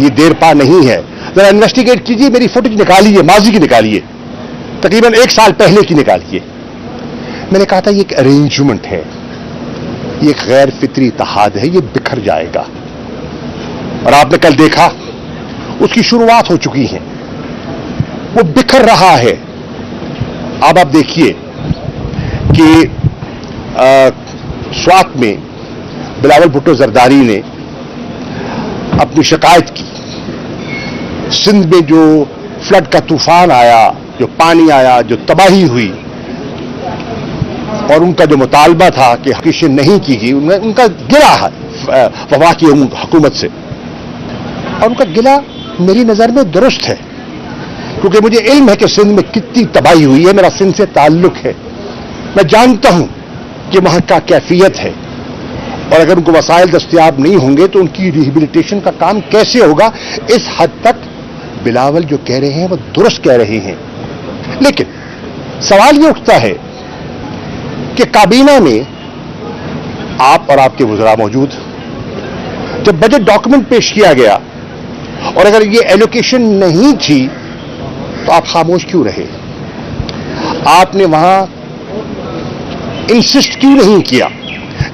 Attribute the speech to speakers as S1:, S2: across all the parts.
S1: یہ دیر پا نہیں ہے. ذرا انویسٹیگیٹ کیجیے, میری فوٹیج نکالیے, ماضی کی نکالیے, تقریباً 1 سال پہلے کی نکالیے. میں نے کہا تھا یہ ایک ارینجمنٹ ہے, یہ ایک غیر فطری اتحاد ہے, یہ بکھر جائے گا. اور آپ نے کل دیکھا اس کی شروعات ہو چکی ہیں, وہ بکھر رہا ہے. اب آپ دیکھیے کہ سوات میں بلاول بھٹو زرداری نے اپنی شکایت کی. سندھ میں جو فلڈ کا طوفان آیا, جو پانی آیا, جو تباہی ہوئی, اور ان کا جو مطالبہ تھا کہ حقیقت نہیں کی گئی, ان کا گلہ ہے وفاقی حکومت سے. اور ان کا گلہ میری نظر میں درست ہے, کیونکہ مجھے علم ہے کہ سندھ میں کتنی تباہی ہوئی ہے, میرا سندھ سے تعلق ہے, میں جانتا ہوں کہ وہاں کا کیفیت ہے, اور اگر ان کو وسائل دستیاب نہیں ہوں گے تو ان کی ریہیبلیٹیشن کا کام کیسے ہوگا. اس حد تک بلاول جو کہہ رہے ہیں وہ درست کہہ رہے ہیں. لیکن سوال یہ اٹھتا ہے کہ کابینہ میں آپ اور آپ کے وزراء موجود, جب بجٹ ڈاکومنٹ پیش کیا گیا اور اگر یہ ایلوکیشن نہیں تھی تو آپ خاموش کیوں رہے؟ آپ نے وہاں انسسٹ کیوں نہیں کیا؟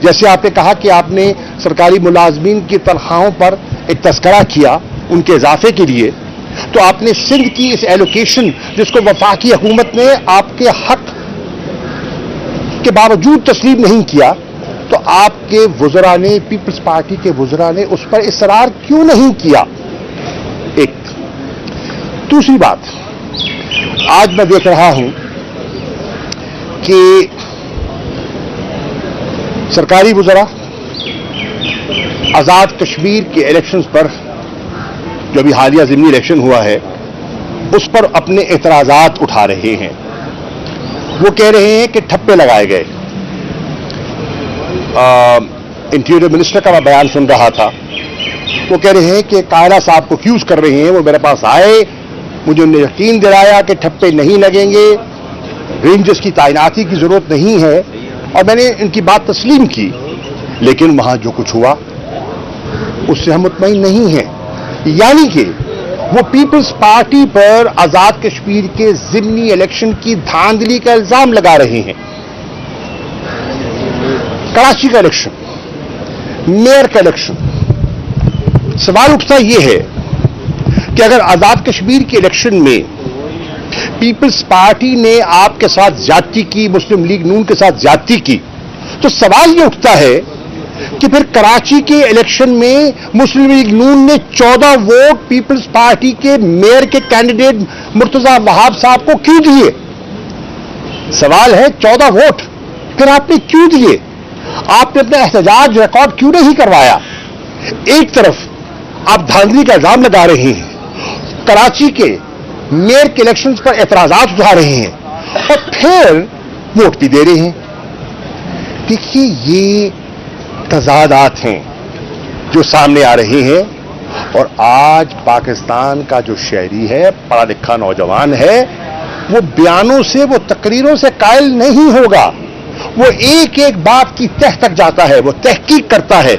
S1: جیسے آپ نے کہا کہ آپ نے سرکاری ملازمین کی تنخواہوں پر ایک تذکرہ کیا ان کے اضافے کے لیے, تو آپ نے سندھ کی اس ایلوکیشن جس کو وفاقی حکومت نے آپ کے حق کے باوجود تسلیم نہیں کیا, تو آپ کے وزراء نے, پیپلز پارٹی کے وزراء نے اس پر اصرار کیوں نہیں کیا؟ ایک. دوسری بات, آج میں دیکھ رہا ہوں کہ سرکاری وزراء آزاد کشمیر کے الیکشنز پر, جو ابھی حالیہ ضمنی الیکشن ہوا ہے, اس پر اپنے اعتراضات اٹھا رہے ہیں. وہ کہہ رہے ہیں کہ ٹھپے لگائے گئے. انٹیریئر منسٹر کا میں بیان سن رہا تھا, وہ کہہ رہے ہیں کہ کائرہ صاحب کو ایکیوز کر رہے ہیں, وہ میرے پاس آئے, مجھے انہوں نے یقین دلایا کہ ٹھپے نہیں لگیں گے, رینجرز کی تعیناتی کی ضرورت نہیں ہے, اور میں نے ان کی بات تسلیم کی. لیکن وہاں جو کچھ ہوا اس سے ہم مطمئن نہیں ہیں. یعنی کہ وہ پیپلز پارٹی پر آزاد کشمیر کے ضمنی الیکشن کی دھاندلی کا الزام لگا رہے ہیں. کراچی کا الیکشن, میئر کا الیکشن, سوال اٹھتا یہ ہے کہ اگر آزاد کشمیر کے الیکشن میں پیپلز پارٹی نے آپ کے ساتھ زیادتی کی, مسلم لیگ نون کے ساتھ زیادتی کی, تو سوال یہ اٹھتا ہے کہ پھر کراچی کے الیکشن میں مسلم لیگ نون نے 14 ووٹ پیپلز پارٹی کے میئر کے کینڈیڈیٹ مرتضی وہاب صاحب کو کیوں دیے؟ سوال ہے 14 ووٹ پھر آپ نے کیوں دیے؟ آپ نے اپنا احتجاج ریکارڈ کیوں نہیں کروایا؟ ایک طرف آپ دھاندلی کا الزام لگا رہے ہیں, کراچی کے میئر کے الیکشنز پر اعتراضات اٹھا رہے ہیں, اور پھر ووٹ بھی دے رہے ہیں. دیکھیے یہ تضادات ہیں جو سامنے آ رہے ہیں, اور آج پاکستان کا جو شہری ہے, پڑھا لکھا نوجوان ہے, وہ بیانوں سے, وہ تقریروں سے قائل نہیں ہوگا. وہ ایک ایک بات کی تہ تک جاتا ہے, وہ تحقیق کرتا ہے,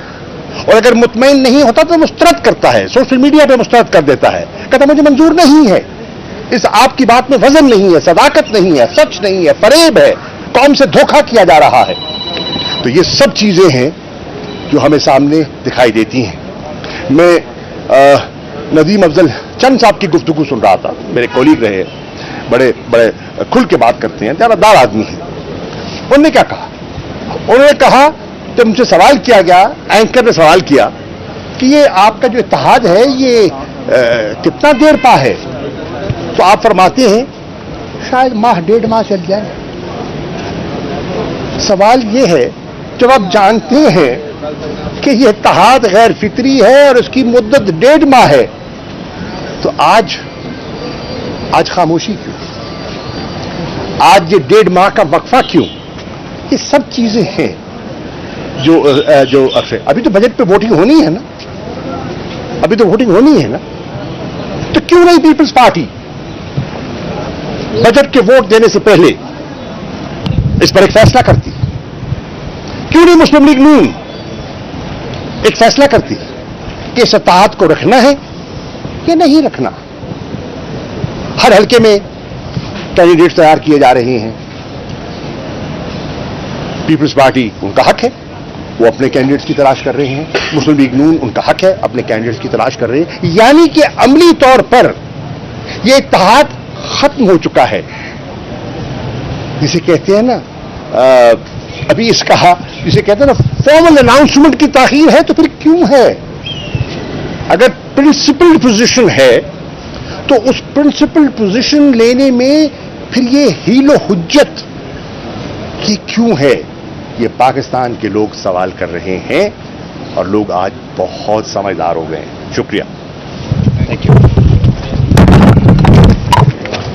S1: اور اگر مطمئن نہیں ہوتا تو مسترد کرتا ہے, سوشل میڈیا پہ مسترد کر دیتا ہے, کہتا مجھے منظور نہیں ہے, اس آپ کی بات میں وزن نہیں ہے, صداقت نہیں ہے, سچ نہیں ہے, فریب ہے, قوم سے دھوکہ کیا جا رہا ہے. تو یہ سب چیزیں ہیں جو ہمیں سامنے دکھائی دیتی ہیں. میں ندیم افضل چند صاحب کی گفتگو سن رہا تھا, میرے کولیگ رہے, بڑے بڑے کھل کے بات کرتے ہیں, زیادہ دار آدمی ہیں. انہوں نے کیا کہا؟ انہوں نے کہا جب مجھ سے سوال کیا گیا, اینکر نے سوال کیا کہ یہ آپ کا جو اتحاد ہے یہ کتنا دیر پا ہے, تو آپ فرماتے ہیں شاید ماہ 1.5 ماہ چل جائے. سوال یہ ہے جب آپ جانتے ہیں کہ یہ اتحاد غیر فطری ہے اور اس کی مدت 1.5 ماہ ہے, تو آج خاموشی کیوں؟ آج یہ 1.5 ماہ کا وقفہ کیوں؟ یہ سب چیزیں ہیں جو ابھی تو بجٹ پہ ووٹنگ ہونی ہے نا, ابھی تو ووٹنگ ہونی ہے نا, تو کیوں نہیں پیپلز پارٹی بجٹ کے ووٹ دینے سے پہلے اس پر ایک فیصلہ کرتی؟ کیوں نہیں مسلم لیگ نون ایک فیصلہ کرتی کہ اس اتحاد کو رکھنا ہے یا نہیں رکھنا. ہر حلقے میں کینڈیڈیٹ تیار کیے جا رہے ہیں. پیپلز پارٹی ان کا حق ہے, وہ اپنے کینڈیڈیٹس کی تلاش کر رہے ہیں. مسلم لیگ نون ان کا حق ہے, اپنے کینڈیڈیٹس کی تلاش کر رہے ہیں. یعنی کہ عملی طور پر یہ اتحاد ختم ہو چکا ہے. جسے کہتے ہیں نا, ابھی اس کہا جسے کہتے ہیں نا فارمل اناؤنسمنٹ کی تاخیر ہے, تو پھر کیوں ہے؟ اگر پرنسپلڈ پوزیشن ہے تو اس پرنسپلڈ پوزیشن لینے میں پھر یہ ہیل و حجت کی کیوں ہے؟ یہ پاکستان کے لوگ سوال کر رہے ہیں, اور لوگ آج بہت سمجھدار ہو گئے ہیں. شکریہ.
S2: Thank you.